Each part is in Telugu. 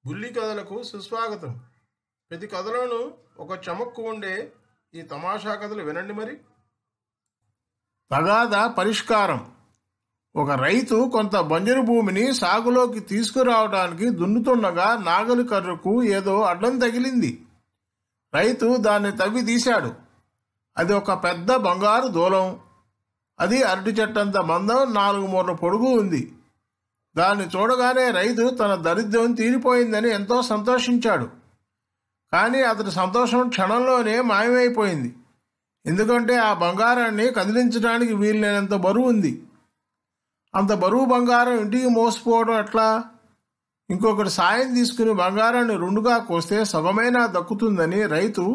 బుల్లి కథలకు సుస్వాగతం. ప్రతి కథలోనూ ఒక చమక్కు ఉండే ఈ తమాషా కథలు వినండి మరి. తగాదా పరిష్కారం. ఒక రైతు కొంత బంజరు భూమిని సాగులోకి తీసుకురావడానికి దున్నుతుండగా నాగలి కర్రకు ఏదో అడ్డం తగిలింది. రైతు దాన్ని తవ్వి తీశాడు. అది ఒక పెద్ద బంగారు దూలం. అది అరటి చెట్టంత మందం, 4 మూరల పొడుగు ఉంది. దాన్ని చూడగానే రైతు తన దరిద్రం తీరిపోయిందని ఎంతో సంతోషించాడు. కానీ అతడి సంతోషం క్షణంలోనే మాయమైపోయింది. ఎందుకంటే ఆ బంగారాన్ని కదిలించడానికి వీల్లేనంత బరువు ఉంది. అంత బరువు బంగారం ఇంటికి మోసిపోవడం ఎట్లా? ఇంకొకటి సాయం తీసుకుని బంగారాన్ని 2గా కోస్తే సగమైనా దక్కుతుందని రైతు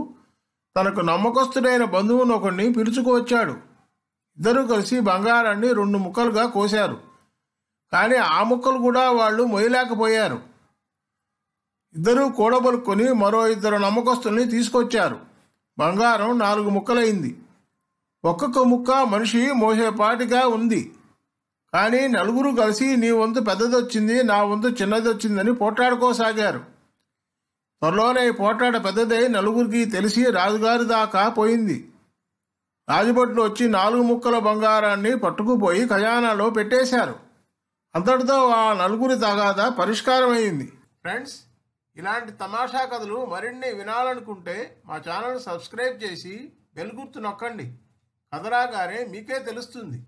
తనకు నమ్మకస్తుడైన బంధువును ఒకడిని పిలుచుకువచ్చాడు. ఇద్దరూ కలిసి బంగారాన్ని 2 ముక్కలుగా కోశారు. కానీ ఆ ముక్కలు కూడా వాళ్ళు మొయ్యలేకపోయారు. ఇద్దరూ కూడబలుకొని మరో 2 నమ్మకస్తుల్ని తీసుకొచ్చారు. బంగారం 4 ముక్కలైంది. ఒక్కొక్క ముక్క మనిషి మోసేపాటిగా ఉంది. కానీ నలుగురు కలిసి నీ వంతు పెద్దదొచ్చింది, నా వంతు చిన్నదొచ్చిందని పోట్లాడుకోసాగారు. త్వరలోనే పోట్లాడ పెద్దదై నలుగురికి తెలిసి రాజుగారి దాకా పోయింది. రాజభట్లు వచ్చి 4 ముక్కల బంగారాన్ని పట్టుకుపోయి ఖజానాలో పెట్టేశారు. అంతటితో ఆ నలుగురి తగాదా పరిష్కారమైంది. ఫ్రెండ్స్, ఇలాంటి తమాషా కథలు మరిన్ని వినాలనుకుంటే మా ఛానల్ సబ్స్క్రైబ్ చేసి బెల్ గుర్తు నొక్కండి. కథ రాగానే మీకే తెలుస్తుంది.